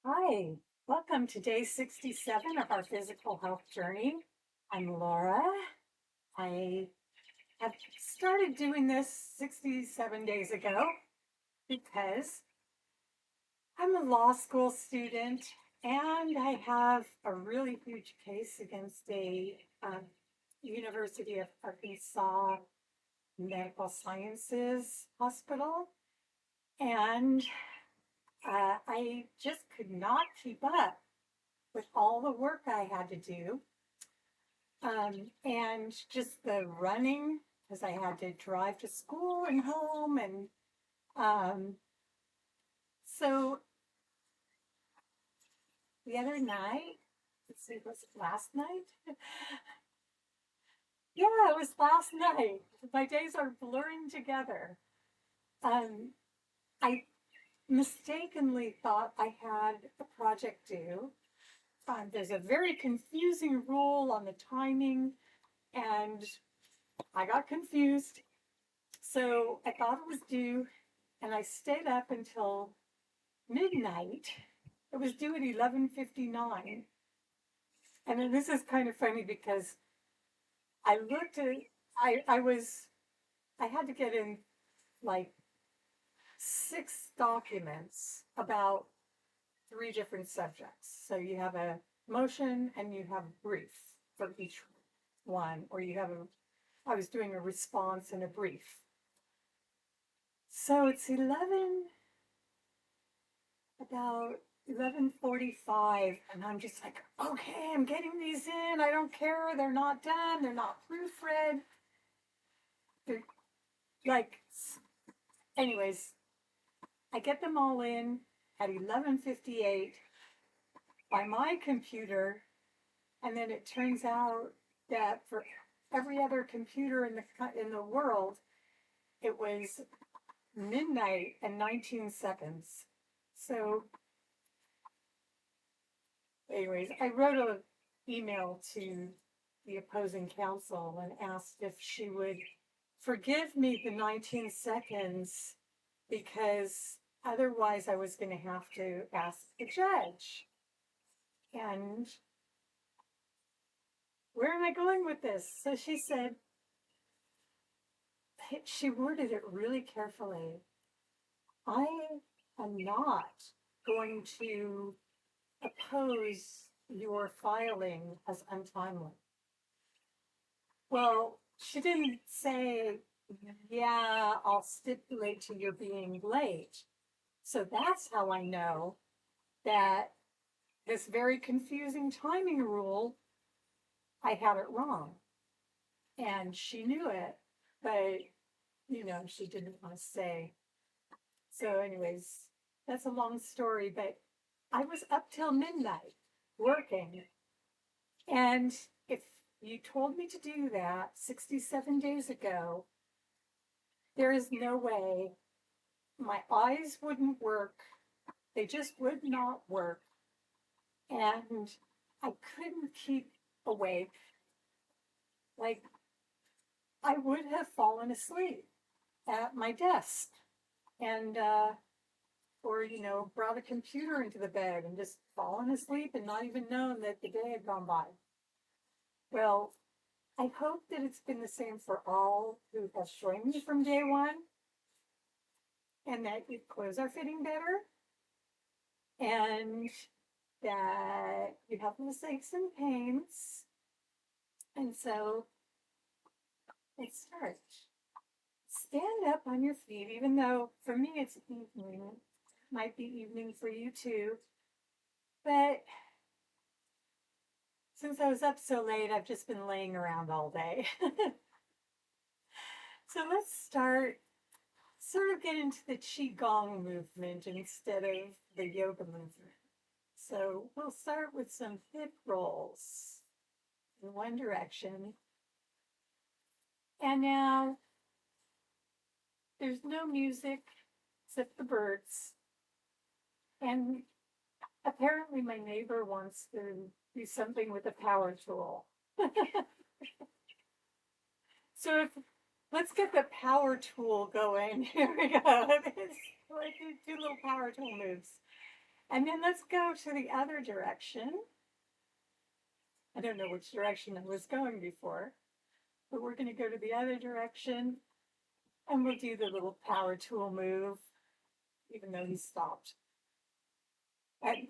Hi, welcome to day 67 of our physical health journey. I'm Laura. I have started doing this 67 days ago because I'm a law school student and I have a really huge case against a University of Arkansas Medical Sciences Hospital. And I just could not keep up with all the work I had to do. And just the running, because I had to drive to school and home. And um, so the other night, let's see, was it last night? Yeah, it was last night. My days are blurring together. Um, I mistakenly thought I had a project due. There's a very confusing rule on the timing, and I got confused. So I thought it was due, and I stayed up until midnight. It was due at 11:59. And then this is kind of funny because I looked at I had to get in like six documents about three different subjects. So you have a motion and you have a brief for each one, or I was doing a response and a brief. So it's about 11:45, and I'm just like, okay, I'm getting these in. I don't care. They're not done. They're not proofread. They're like, anyways, I get them all in at 11:58 by my computer, and then it turns out that for every other computer in the world, it was midnight and 19 seconds. So anyways, I wrote an email to the opposing counsel and asked if she would forgive me the 19 seconds because otherwise I was going to have to ask the judge. And where am I going with this? So she said, she worded it really carefully. I am not going to oppose your filing as untimely. Well, she didn't say, yeah, I'll stipulate to your being late. So that's how I know that this very confusing timing rule, I had it wrong. And she knew it, but, she didn't want to say. So, anyways, that's a long story, but I was up till midnight working. And if you told me to do that 67 days ago, there is no way my eyes wouldn't work. They just would not work. And I couldn't keep awake. Like, I would have fallen asleep at my desk and, or, brought a computer into the bed and just fallen asleep and not even known that the day had gone by. Well, I hope that it's been the same for all who have joined me from day one and that your clothes are fitting better and that you have less aches and pains. And so let's start. Stand up on your feet, even though for me it's evening. Might be evening for you too. But since I was up so late, I've just been laying around all day. So let's sort of get into the Qigong movement instead of the yoga movement. So we'll start with some hip rolls in one direction. And now there's no music except the birds. And apparently my neighbor wants to do something with a power tool. So let's get the power tool going. Here we go. Let's do little power tool moves. And then let's go to the other direction. I don't know which direction I was going before, but we're going to go to the other direction and we'll do the little power tool move, even though he stopped. And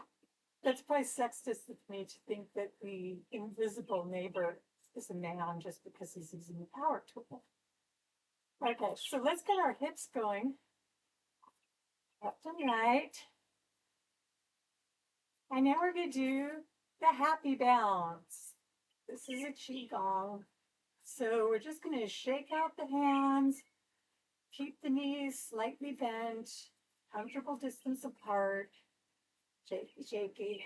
that's probably sexist of me to think that the invisible neighbor is a man just because he's using the power tool. Okay, so let's get our hips going. Left and right. And now we're going to do the happy bounce. This is a Qigong. So we're just going to shake out the hands, keep the knees slightly bent, comfortable distance apart, shaky, shaky.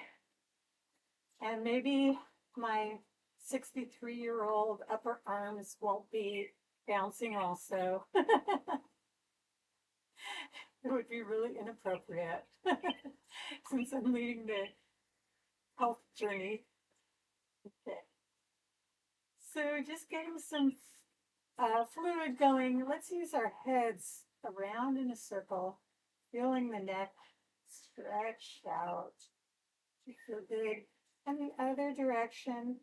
And maybe my 63-year-old upper arms won't be bouncing also. It would be really inappropriate since I'm leading the health journey. Okay. So just getting some fluid going. Let's use our heads around in a circle, feeling the neck stretch out. You feel good. And the other direction,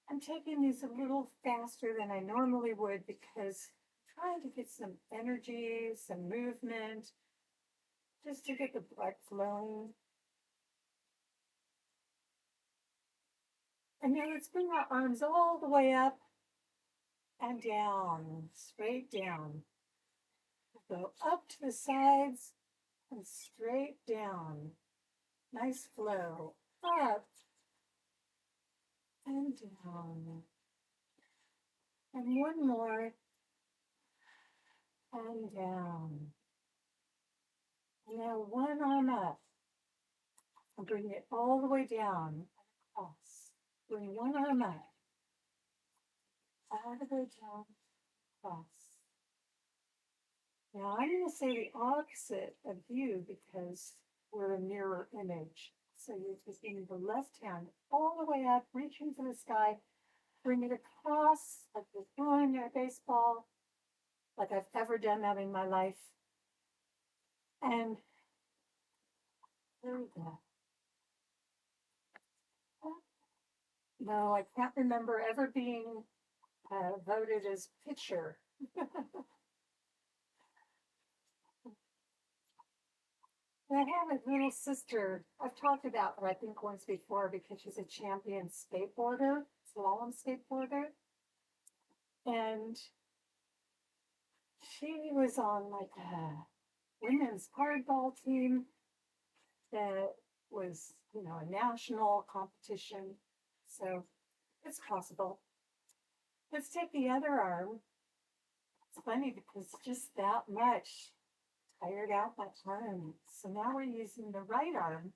I'm taking these a little faster than I normally would because I'm trying to get some energy, some movement, just to get the blood flowing. And now let's bring our arms all the way up and down, straight down. Go up to the sides and straight down. Nice flow. Up and down. And one more. And down. And now one arm up. And bring it all the way down and across. Bring one arm up. All the way down, across. Now I'm going to say the opposite of you because we're a mirror image. So you're taking the left hand all the way up, reaching for the sky, bring it across like you're throwing a baseball, like I've ever done that in my life. And there we go. No, I can't remember ever being voted as pitcher. I have a little sister. I've talked about her, I think, once before because she's a champion skateboarder, slalom skateboarder. And she was on like a women's hardball team that was, a national competition. So it's possible. Let's take the other arm. It's funny because just that much tired out my arm. So now we're using the right arm,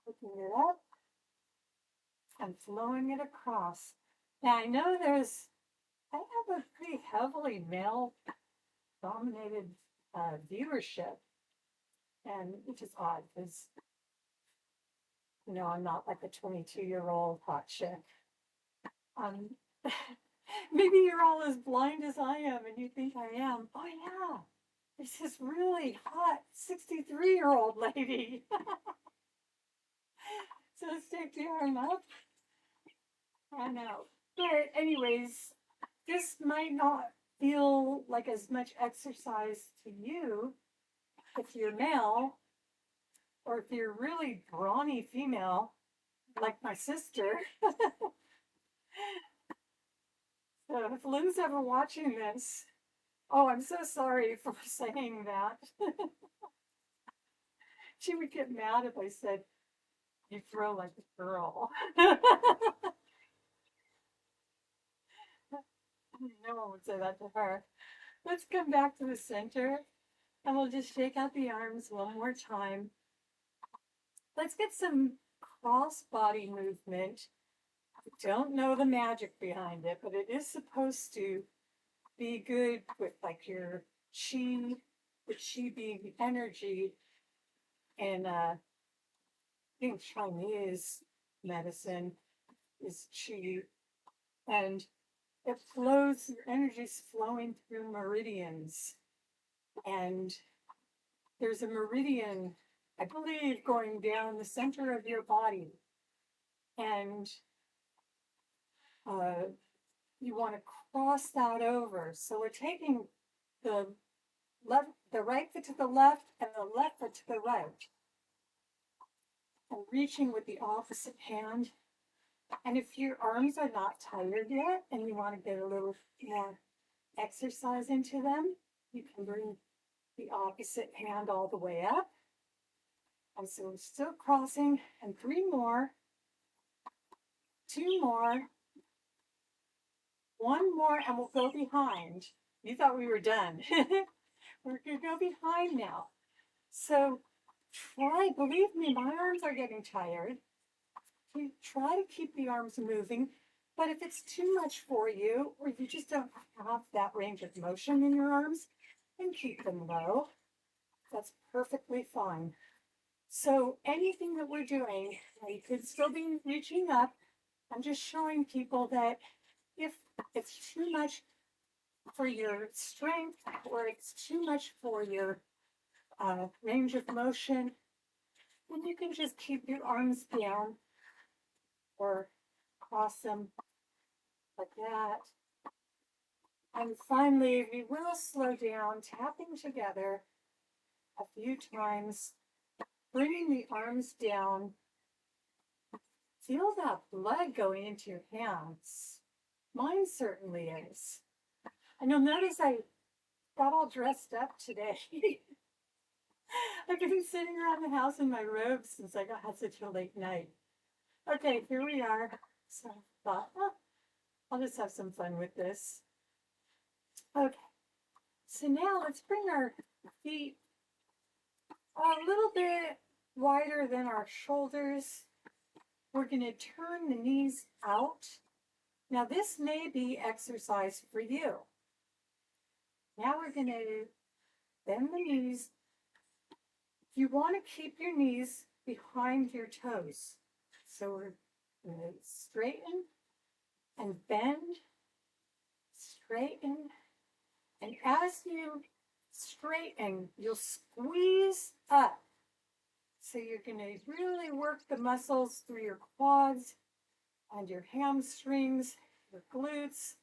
picking it up and flowing it across. Now I know I have a pretty heavily male dominated viewership, and which is odd because, I'm not like a 22-year-old hot chick. Um, maybe you're all as blind as I am and you think I am. Oh yeah, there's this really hot 63-year-old lady. So let's take the arm up and out. But anyways, this might not feel like as much exercise to you if you're male, or if you're really brawny female, like my sister. So if Lynn's ever watching this, oh, I'm so sorry for saying that. She would get mad if I said, you throw like a girl. No one would say that to her. Let's come back to the center and we'll just shake out the arms one more time. Let's get some cross body movement. I don't know the magic behind it, but it is supposed to be good with like your chi, the chi being energy, and I think Chinese medicine is chi, and it flows, your energy's flowing through meridians. And there's a meridian I believe, going down the center of your body. And uh, you want to cross that over. So we're taking the the right foot to the left and the left foot to the right, and reaching with the opposite hand. And if your arms are not tired yet and you want to get a little more exercise into them, you can bring the opposite hand all the way up. And so we're still crossing, and 3 more, 2 more, 1 more, and we'll go behind. You thought we were done. We're going to go behind now. So try, believe me, my arms are getting tired. You try to keep the arms moving, but if it's too much for you, or you just don't have that range of motion in your arms, then keep them low. That's perfectly fine. So anything that we're doing, you could still be reaching up. I'm just showing people that if it's too much for your strength or it's too much for your range of motion, then you can just keep your arms down or cross them like that. And finally, we will slow down, tapping together a few times, bringing the arms down. Feel that blood going into your hands. Mine certainly is. And you'll notice I got all dressed up today. I've been sitting around the house in my robe since I had such a late night. Okay, here we are. So I thought, I'll just have some fun with this. Okay, so now let's bring our feet a little bit wider than our shoulders. We're going to turn the knees out. Now this may be exercise for you. Now we're going to bend the knees. You want to keep your knees behind your toes. So we're going to straighten and bend, straighten. And as you straighten, you'll squeeze up. So you're going to really work the muscles through your quads and your hamstrings, your glutes.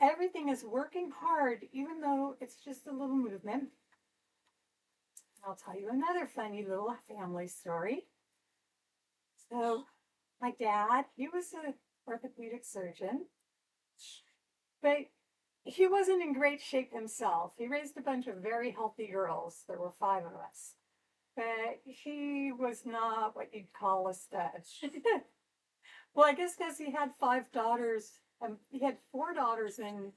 Everything is working hard, even though it's just a little movement. I'll tell you another funny little family story. So my dad, he was an orthopedic surgeon, but he wasn't in great shape himself. He raised a bunch of very healthy girls. There were 5 of us. But he was not what you'd call a stud. Well, I guess because he had 5 daughters, he had 4 daughters in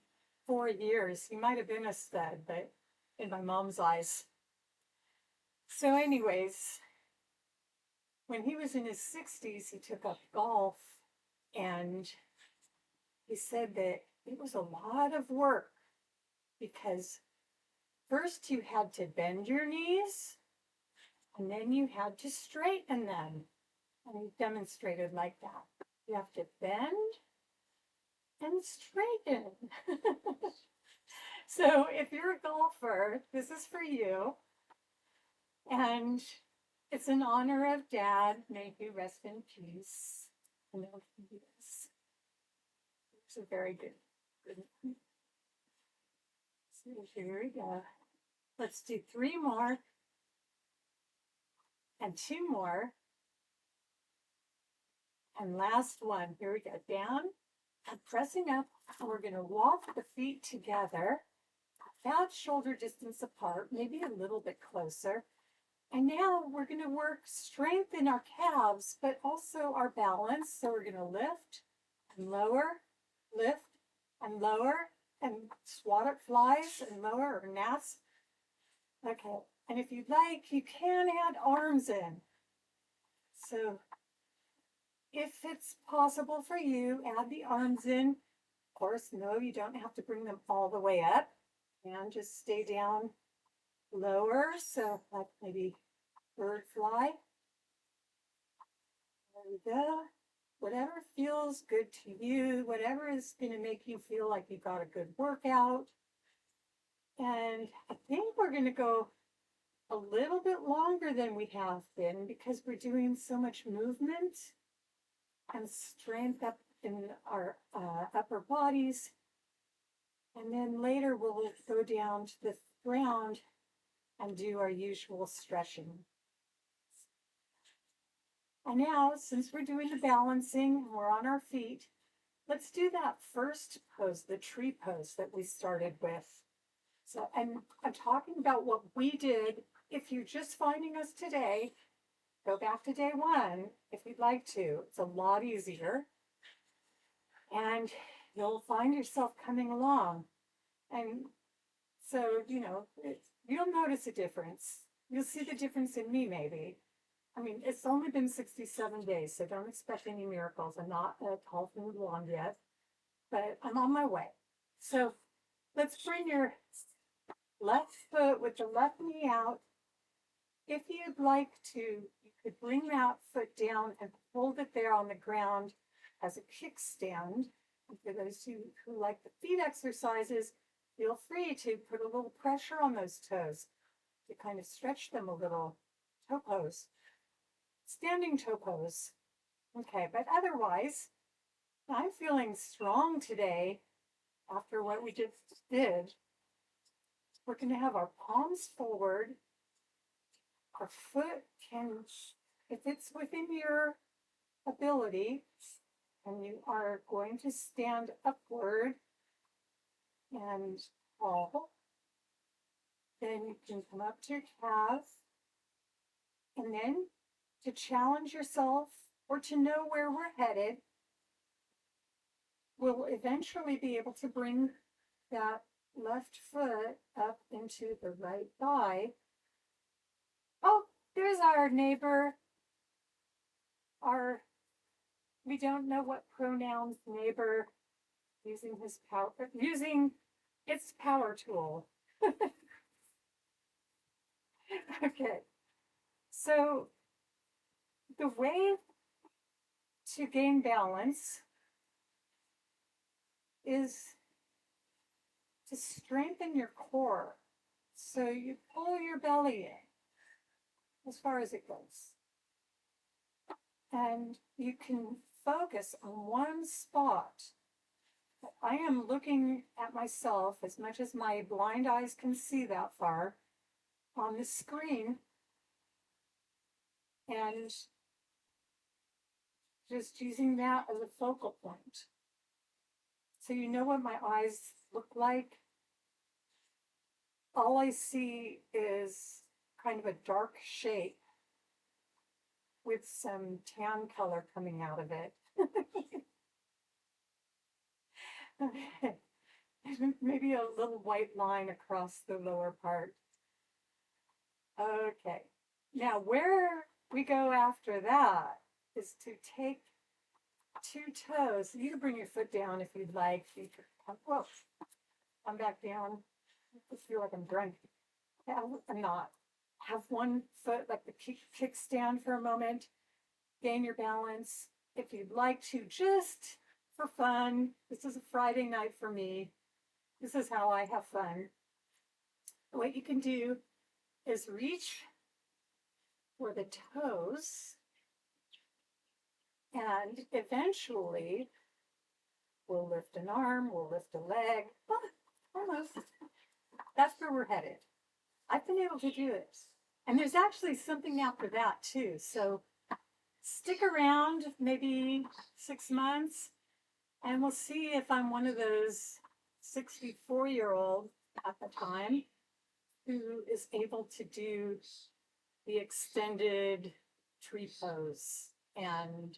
4 years. He might have been a stud, but in my mom's eyes. So anyways, when he was in his 60s, he took up golf, and he said that it was a lot of work because first you had to bend your knees, and then you had to straighten them. And he demonstrated like that. You have to bend and straighten. So if you're a golfer, this is for you. And it's in honor of Dad. May he rest in peace. I know he is. It's a very good. So here we go. Let's do 3 more. And 2 more. And last one. Here we go. Down and pressing up. And we're going to walk the feet together, about shoulder distance apart, maybe a little bit closer. And now we're going to work strength in our calves, but also our balance. So we're going to lift and lower, lift and lower, and swatter flies and lower or gnats. Okay, and if you'd like, you can add arms in. So if it's possible for you, add the arms in. Of course, no, you don't have to bring them all the way up. And just stay down lower. So like maybe bird fly. There we go. Whatever feels good to you, whatever is going to make you feel like you got a good workout. And I think we're going to go a little bit longer than we have been because we're doing so much movement and strength up in our upper bodies. And then later we'll go down to the ground and do our usual stretching. And now, since we're doing the balancing, we're on our feet, let's do that first pose, the tree pose that we started with. So I'm talking about what we did. If you're just finding us today, go back to day one if you'd like to. It's a lot easier. And you'll find yourself coming along. And so, you'll notice a difference. You'll see the difference in me, maybe. I mean, it's only been 67 days, so don't expect any miracles. I'm not a tall thin blonde yet, but I'm on my way. So let's bring your left foot with the left knee out. If you'd like to, you could bring that foot down and hold it there on the ground as a kickstand. And for those who like the feet exercises, feel free to put a little pressure on those toes to kind of stretch them a little. Toe pose. Standing toe pose. Okay, but otherwise, I'm feeling strong today after what we just did. We're going to have our palms forward. Our foot can, if it's within your ability, and you are going to stand upward and fall, then you can come up to your calf, and then to challenge yourself or to know where we're headed, we'll eventually be able to bring that left foot up into the right thigh. Oh, there's our neighbor. We don't know what pronouns neighbor using its power tool. Okay, so the way to gain balance is to strengthen your core. So you pull your belly in as far as it goes. And you can focus on one spot. I am looking at myself as much as my blind eyes can see that far on the screen, and just using that as a focal point. So you know what my eyes look like? All I see is kind of a dark shape with some tan color coming out of it. Maybe a little white line across the lower part. Okay, now where we go after that is to take two toes. You can bring your foot down if you'd like. You could come back down. I feel like I'm drunk. I'm not. Have one foot like the kickstand for a moment. Gain your balance. If you'd like to, just for fun. This is a Friday night for me. This is how I have fun. What you can do is reach for the toes, and eventually we'll lift an arm, we'll lift a leg. Almost. That's where we're headed. I've been able to do it. And there's actually something after that too. So stick around maybe 6 months and we'll see if I'm one of those 64-year-old at the time who is able to do the extended tree pose. And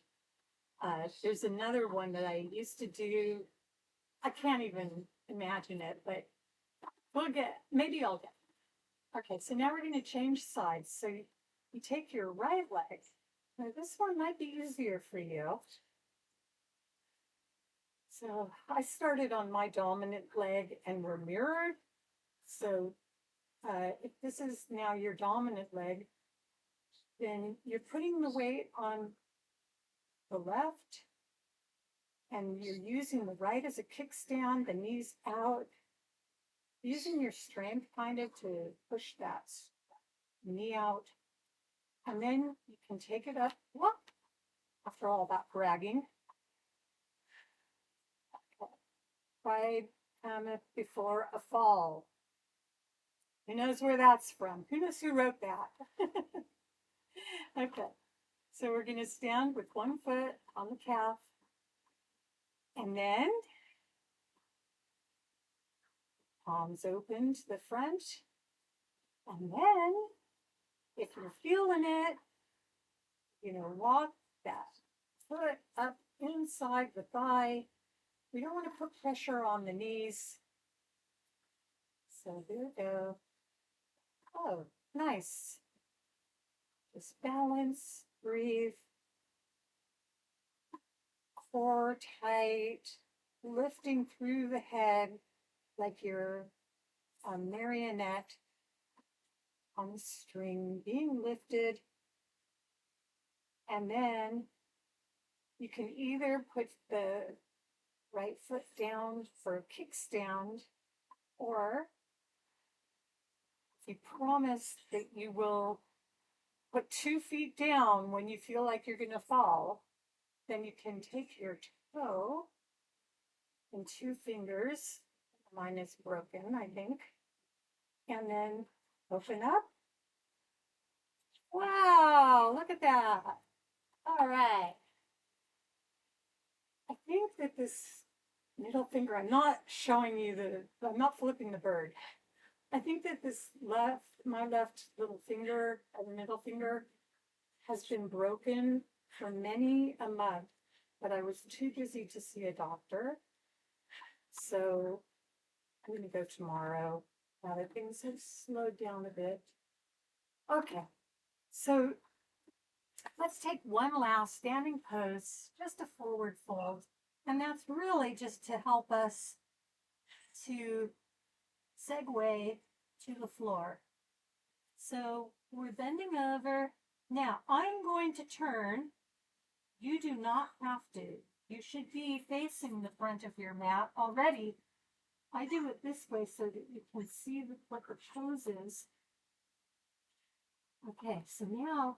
there's another one that I used to do. I can't even imagine it, but maybe I'll get it. Okay, so now we're going to change sides. So you take your right leg. Now this one might be easier for you. So I started on my dominant leg and we're mirrored. So if this is now your dominant leg, then you're putting the weight on the left and you're using the right as a kickstand, the knees out, using your strength kind of to push that knee out, and then you can take it up, whoop, after all that bragging. Pride cometh before a fall. Who knows where that's from? Who knows who wrote that? Okay, so we're going to stand with one foot on the calf, and then palms open to the front, and then if you're feeling it, walk that foot up inside the thigh. We don't want to put pressure on the knees. So there we go. Oh, nice. Just balance, breathe, core tight, lifting through the head like you're a marionette on a string being lifted. And then you can either put the right foot down for a kickstand, or if you promise that you will put 2 feet down when you feel like you're going to fall, then you can take your toe in 2 fingers. Mine is broken, I think. And then open up. Wow, look at that. All right. I think that this middle finger, I'm not showing you I'm not flipping the bird. I think that my left little finger, the middle finger, has been broken for many a month, but I was too busy to see a doctor. So I'm going to go tomorrow now that things have slowed down a bit. Okay, so let's take one last standing pose, just a forward fold. And that's really just to help us to segue to the floor. So we're bending over. Now I'm going to turn. You do not have to. You should be facing the front of your mat already. I do it this way so that you can see what the pose is. Okay, so now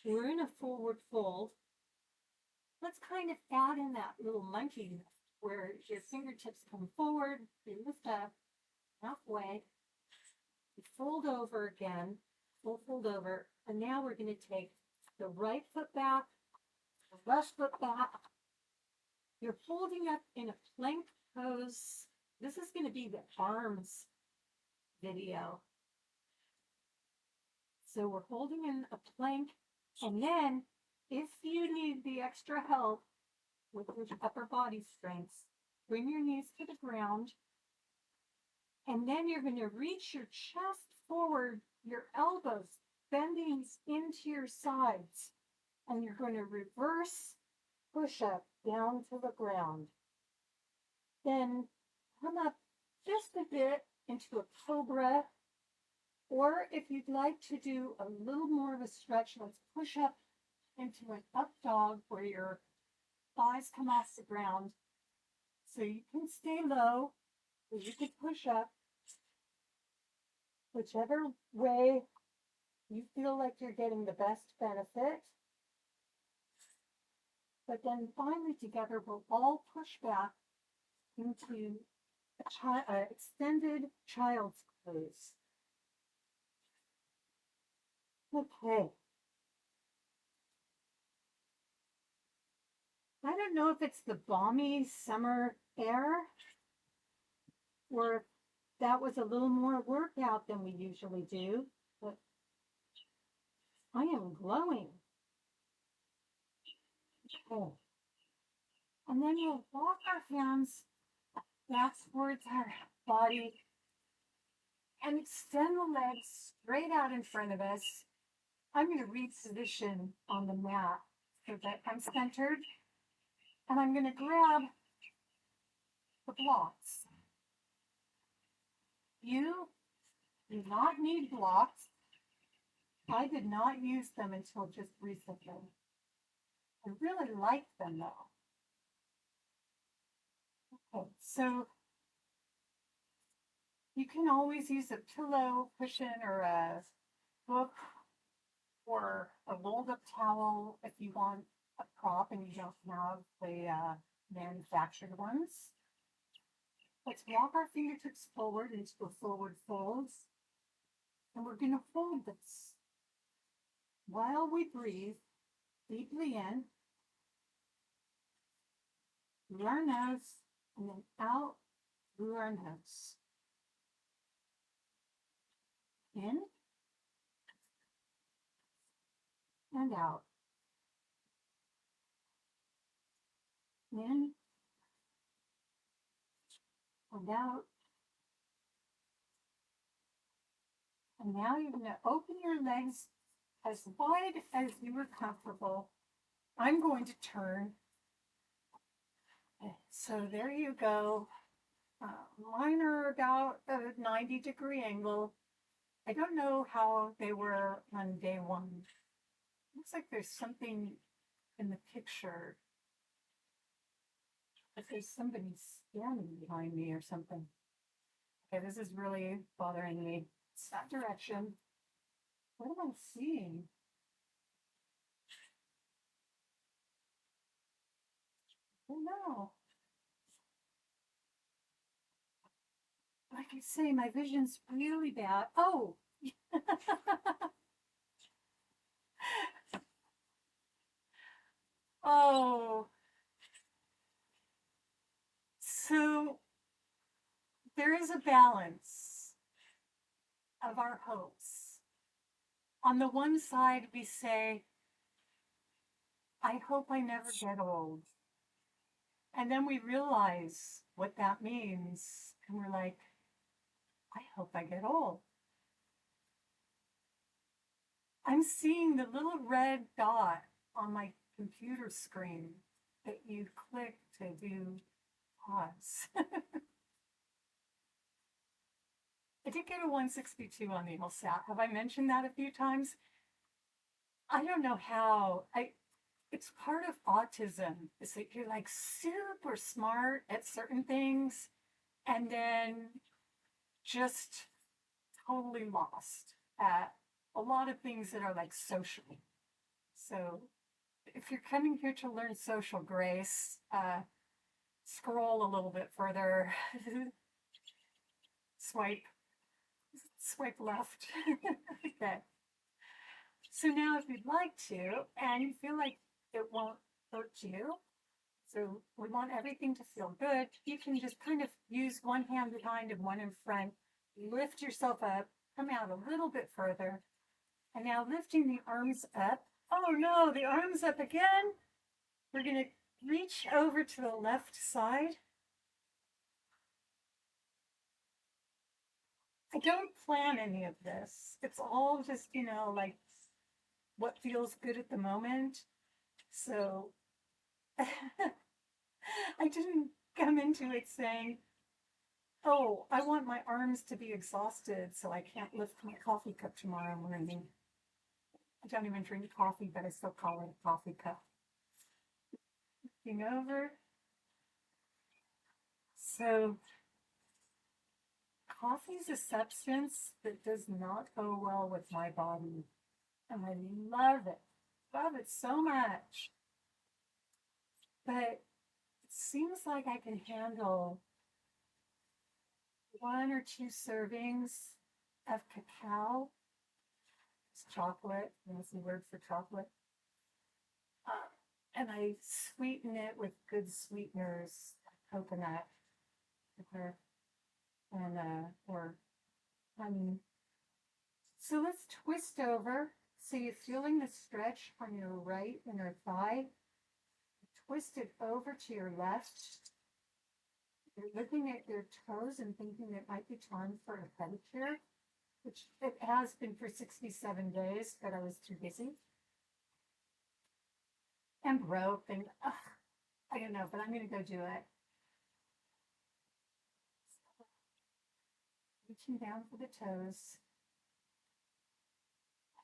we're in a forward fold. Let's kind of add in that little monkey lift where your fingertips come forward, you lift up halfway, you fold over again, full fold over, and now we're going to take the right foot back, the left foot back. You're folding up in a plank pose. This is going to be the arms video. So we're holding in a plank, and then if you need the extra help with your upper body strength, bring your knees to the ground, and then you're going to reach your chest forward, your elbows bending into your sides, and you're going to reverse push up down to the ground. Then come up just a bit into a cobra, or if you'd like to do a little more of a stretch, let's push up into an up dog where your thighs come off the ground. So you can stay low, or you can push up, whichever way you feel like you're getting the best benefit. But then finally together, we'll all push back into extended child's pose. Okay. I don't know if it's the balmy summer air or if that was a little more workout than we usually do, but I am glowing. Okay. And then we'll walk our hands back towards our body and extend the legs straight out in front of us. I'm going to reposition on the mat so that I'm centered, and I'm going to grab the blocks. You do not need blocks. I did not use them until just recently. I really like them though. Okay, so you can always use a pillow, cushion, or a book or a rolled up towel if you want a prop and you don't have the manufactured ones. Let's walk our fingertips forward into a forward fold, and we're going to hold this while we breathe deeply in through our nose and then out through our nose. In and out. In and out. And now you're going to open your legs as wide as you are comfortable. I'm going to turn. So there you go. Mine are about a 90-degree angle. I don't know how they were on day one. Looks like there's something in the picture. If there's somebody standing behind me or something. Okay, this is really bothering me. It's that direction. What am I seeing? I don't know. Like I say, my vision's really bad. Oh! Oh. So there is a balance of our hopes. On the one side, we say, I hope I never get old. And then we realize what that means. And we're like, I hope I get old. I'm seeing the little red dot on my computer screen that you click to do pause. I did get a 162 on the LSAT. Have I mentioned that a few times? I don't know how. It's part of autism. It's that you're like super smart at certain things and then just totally lost at a lot of things that are like social. So if you're coming here to learn social grace, scroll a little bit further, swipe, swipe left. Okay. So now if you'd like to, and you feel like it won't hurt you, so we want everything to feel good, you can just kind of use one hand behind and one in front, lift yourself up, come out a little bit further, and now lifting the arms up. Oh no, the arms up again. We're going to reach over to the left side. I don't plan any of this. It's all just, like what feels good at the moment. So I didn't come into it saying, oh, I want my arms to be exhausted so I can't lift my coffee cup tomorrow morning. I don't even drink coffee, but I still call it a coffee cup. Looking over. So coffee is a substance that does not go well with my body. And I love it. Love it so much. But it seems like I can handle 1 or 2 servings of cacao. It's chocolate, that's the word for chocolate. And I sweeten it with good sweeteners, like coconut and or honey. So let's twist over. So you're feeling the stretch on your right inner thigh. Twist it over to your left. You're looking at your toes and thinking it might be time for a pedicure, which it has been for 67 days, but I was too busy and broke and I don't know, but I'm going to go do it. Reaching down for the toes.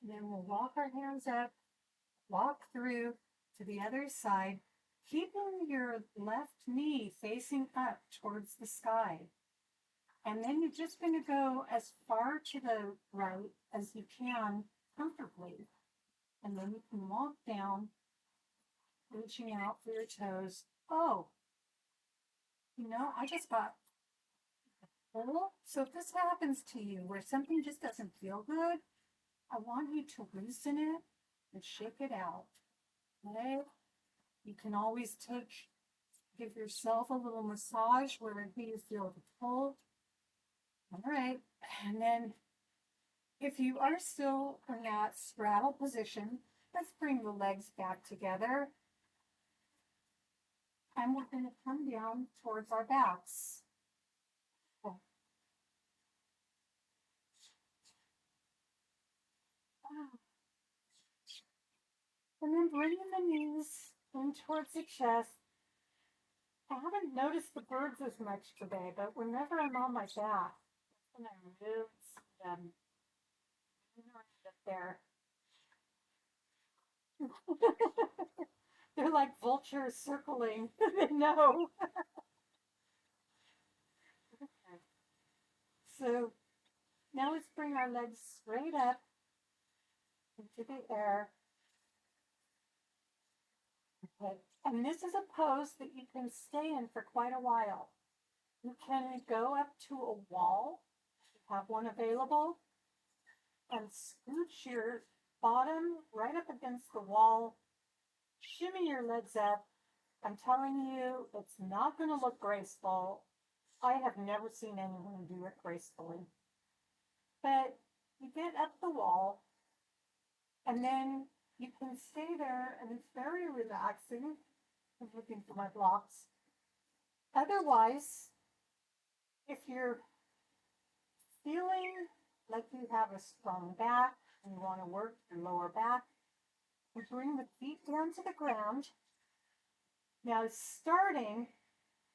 And then we'll walk our hands up, walk through to the other side, keeping your left knee facing up towards the sky. And then you're just going to go as far to the right as you can comfortably. And then you can walk down, reaching out for your toes. Oh, I just got full. So if this happens to you where something just doesn't feel good, I want you to loosen it and shake it out. Okay? You can always give yourself a little massage wherever you feel the pull. All right. And then if you are still in that straddle position, let's bring the legs back together. And we're going to come down towards our backs. Okay. And then bringing the knees in towards the chest. I haven't noticed the birds as much today, but whenever I'm on my back, when I really see them up there. They're like vultures circling. They know. Okay. So now let's bring our legs straight up into the air. Okay. And this is a pose that you can stay in for quite a while. You can go up to a wall, if you have one available, and scooch your bottom right up against the wall. Shimmy your legs up. I'm telling you, it's not going to look graceful. I have never seen anyone do it gracefully. But you get up the wall, and then you can stay there, and it's very relaxing. I'm looking for my blocks. Otherwise, if you're feeling like you have a strong back and you want to work your lower back, you bring the feet down to the ground. Now, starting,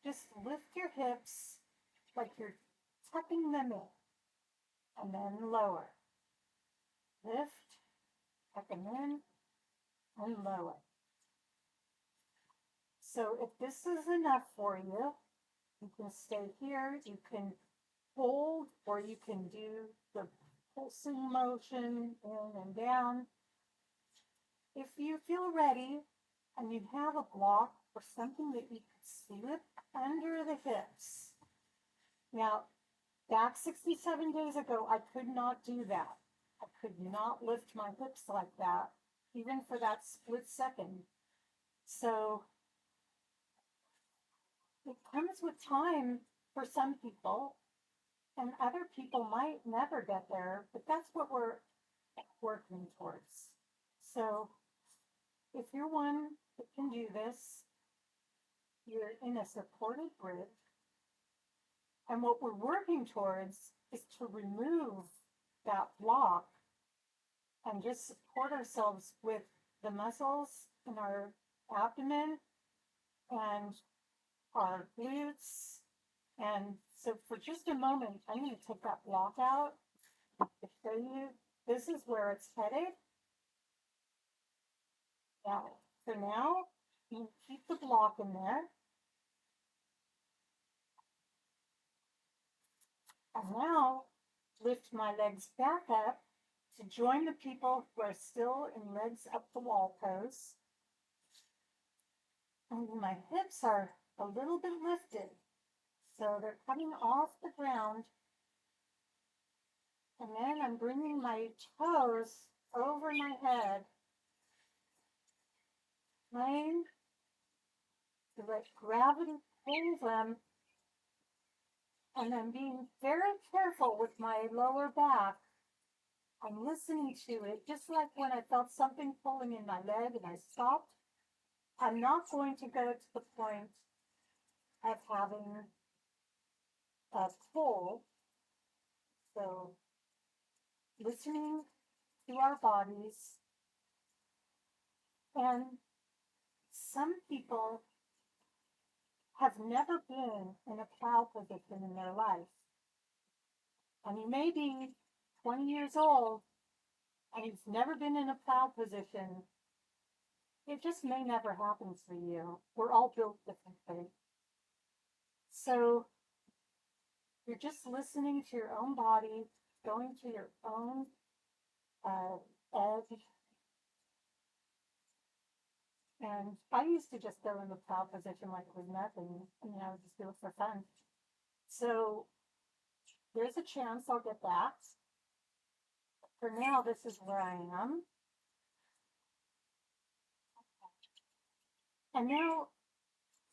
just lift your hips like you're tucking them in, and then lower. Lift, tuck them in, and lower. So if this is enough for you, you can stay here, you can hold, or you can do the pulsing motion in and down. If you feel ready and you have a block or something that you can slip under the hips. Now, back 67 days ago, I could not do that. I could not lift my hips like that, even for that split second. So it comes with time for some people, and other people might never get there, but that's what we're working towards. So if you're one that can do this, you're in a supported bridge. And what we're working towards is to remove that block and just support ourselves with the muscles in our abdomen and our glutes. And so for just a moment, I'm going to take that block out to show you this is where it's headed. Now, for now, you keep the block in there. And now, lift my legs back up to join the people who are still in legs up the wall pose. And my hips are a little bit lifted, so they're coming off the ground. And then I'm bringing my toes over my head, trying to let gravity pull them. And I'm being very careful with my lower back. I'm listening to it, just like when I felt something pulling in my leg and I stopped. I'm not going to go to the point of having a pull. So listening to our bodies. And some people have never been in a plow position in their life. And you may be 20 years old and you've never been in a plow position. It just may never happen for you. We're all built differently. So you're just listening to your own body, going to your own edge. And I used to just go in the plow position like it was nothing. I mean, I would just do it for fun. So there's a chance I'll get that. For now, this is where I am. And now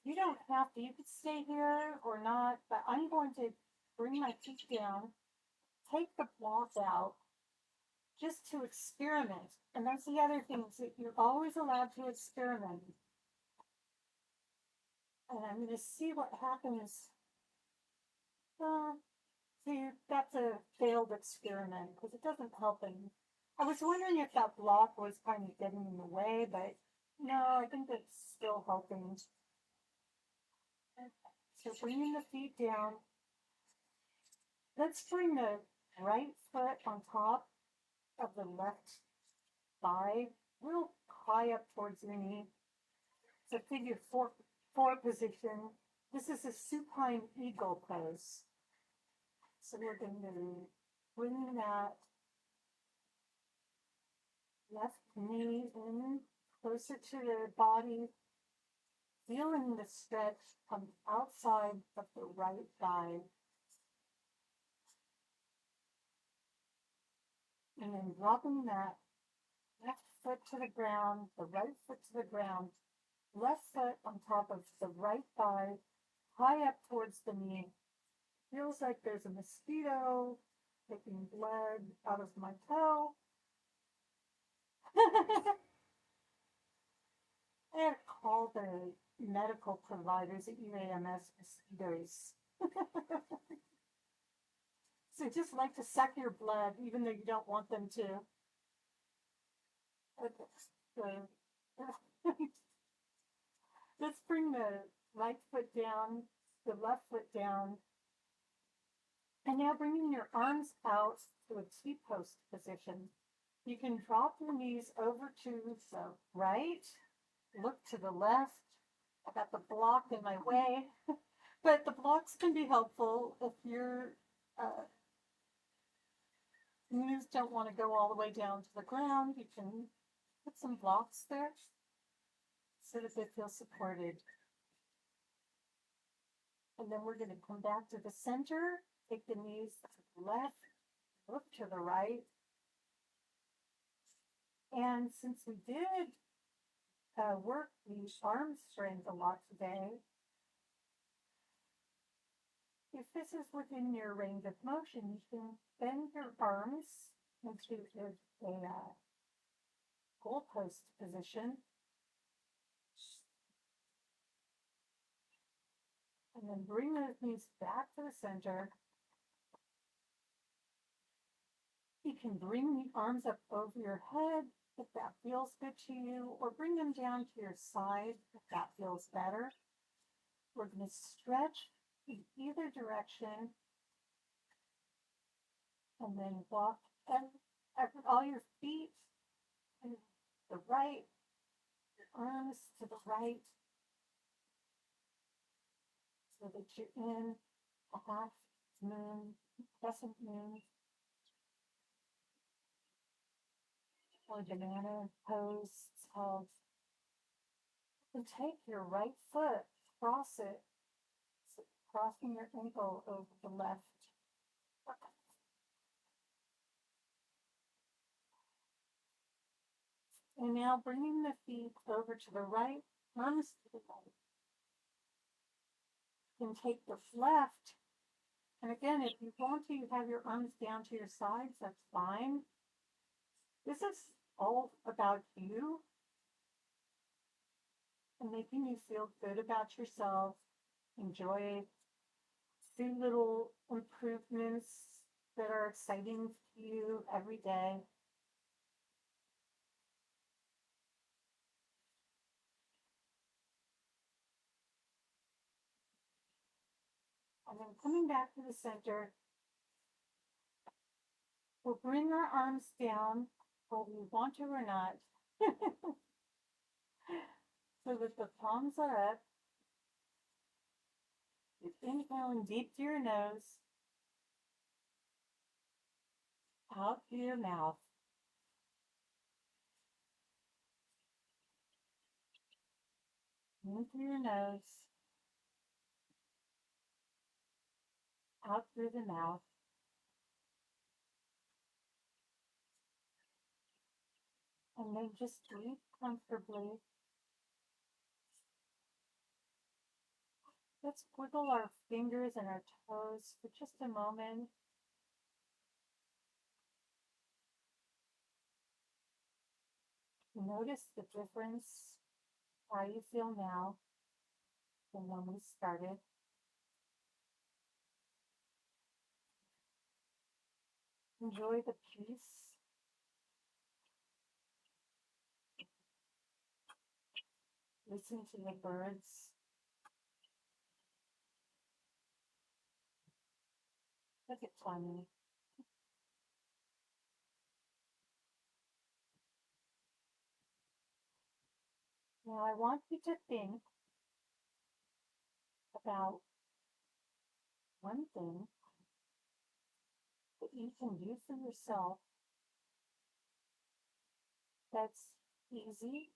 you don't have to, you could stay here or not, but I'm going to bring my feet down, take the block out just to experiment. And that's the other thing, is that you're always allowed to experiment. And I'm going to see what happens. See, that's a failed experiment because it doesn't help any. I was wondering if that block was kind of getting in the way, but no, I think it's still helping. So bringing the feet down. Let's bring the right foot on top of the left thigh, real high up towards your knee. It's a figure four position. This is a supine eagle pose. So we're going to bring that left knee in closer to the body, feeling the stretch from outside of the right thigh. And then dropping that left foot to the ground, the right foot to the ground, left foot on top of the right thigh, high up towards the knee. Feels like there's a mosquito taking blood out of my toe. I call the medical providers at UAMS mosquitoes. So just like to suck your blood, even though you don't want them to. Okay. So, let's bring the right foot down, the left foot down, and now bringing your arms out to a T-post position. You can drop your knees over to the right, look to the left. I got the block in my way, but the blocks can be helpful if your knees don't want to go all the way down to the ground. You can put some blocks there so that they feel supported. And then we're going to come back to the center, take the knees to the left, look to the right. And since we did work the arm strength a lot today, if this is within your range of motion, you can bend your arms into a goalpost position. And then bring those knees back to the center. You can bring the arms up over your head if that feels good to you, or bring them down to your side if that feels better. We're going to stretch in either direction and then walk all your feet to the right, your arms to the right, so that you're in a half moon, crescent moon, or banana pose. It's called. And take your right foot, cross it, so crossing your ankle over the left. And now bringing the feet over to the right, arms to the right. You can take the left, and again, if you want to, you have your arms down to your sides, that's fine. This is all about you and making you feel good about yourself. Enjoy, see little improvements that are exciting to you every day. And then coming back to the center, we'll bring our arms down, whether we want to or not, so that the palms are up. You're inhaling deep through your nose, out through your mouth. In through your nose, out through the mouth. And then just breathe comfortably. Let's wiggle our fingers and our toes for just a moment. Notice the difference, how you feel now than when we started. Enjoy the peace. Listen to the birds. Look at Tommy. Now I want you to think about one thing that you can do for yourself that's easy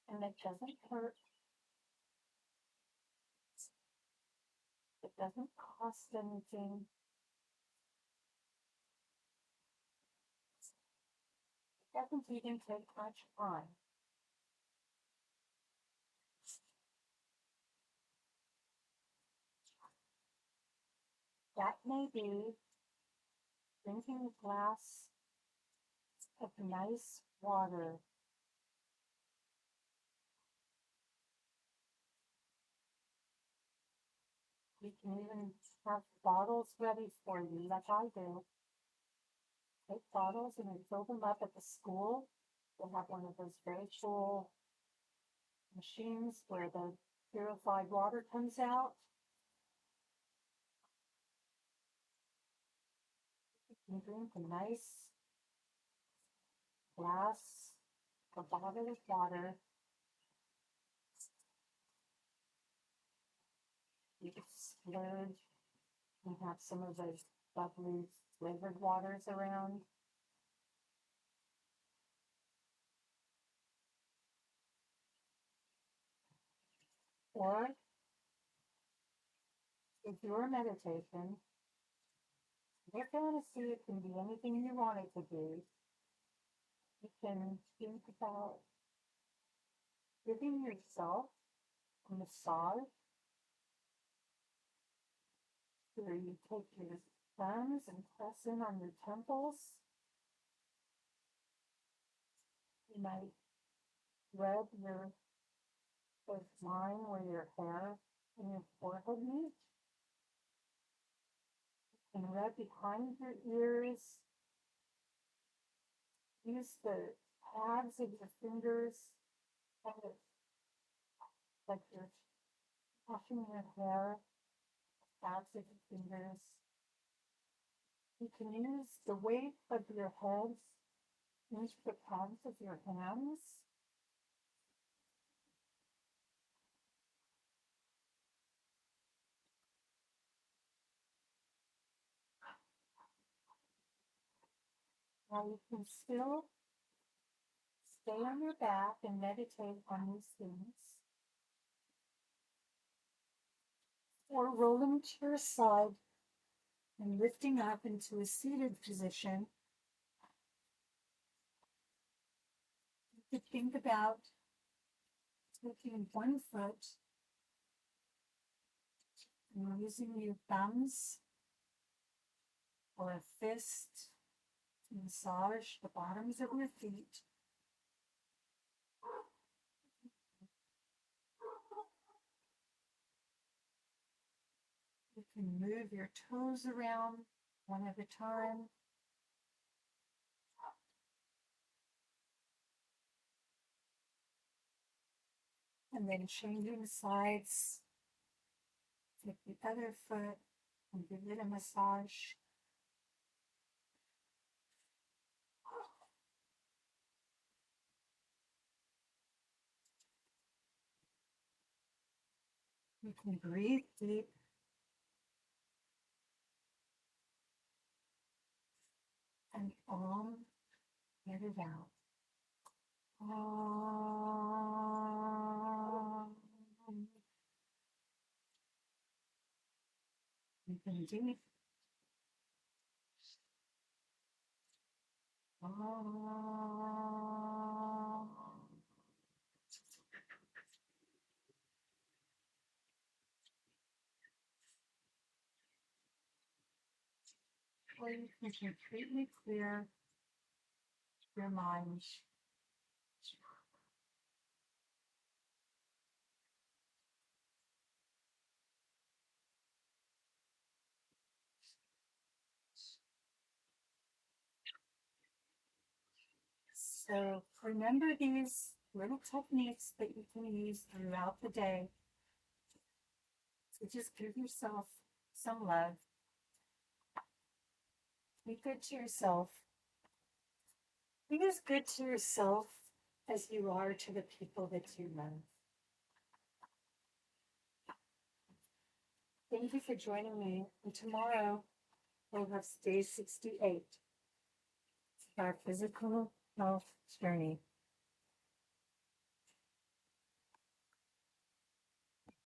and that doesn't hurt. It doesn't cost anything. It doesn't even take much time. That may be drinking a glass of nice water. You can even have bottles ready for you, like I do. Take bottles and you fill them up at the school. They have one of those very cool machines where the purified water comes out. You can drink a nice glass, a bottle of water. You can splurge and have some of those bubbly flavored waters around. Or if you're meditation, your fantasy, it can be anything you want it to be. You can think about giving yourself a massage where you take your thumbs and press in on your temples. You might rub your first line where your hair and your forehead meet, and rub behind your ears. Use the pads of your fingers, kind of like you're brushing your hair, pads of your fingers. You can use the weight of your head, use the palms of your hands. Now you can still stay on your back and meditate on these things, or rolling to your side and lifting up into a seated position. You could think about taking one foot and using your thumbs or a fist to massage the bottoms of your feet. You can move your toes around one at a time. And then changing sides. Take the other foot and give it a massage. You can breathe deep and let it out. and deep. Ah. Or you can completely clear your mind. So remember these little techniques that you can use throughout the day. So just give yourself some love. Be good to yourself. Be as good to yourself as you are to the people that you love. Thank you for joining me. And tomorrow we'll have day 68, our physical health journey.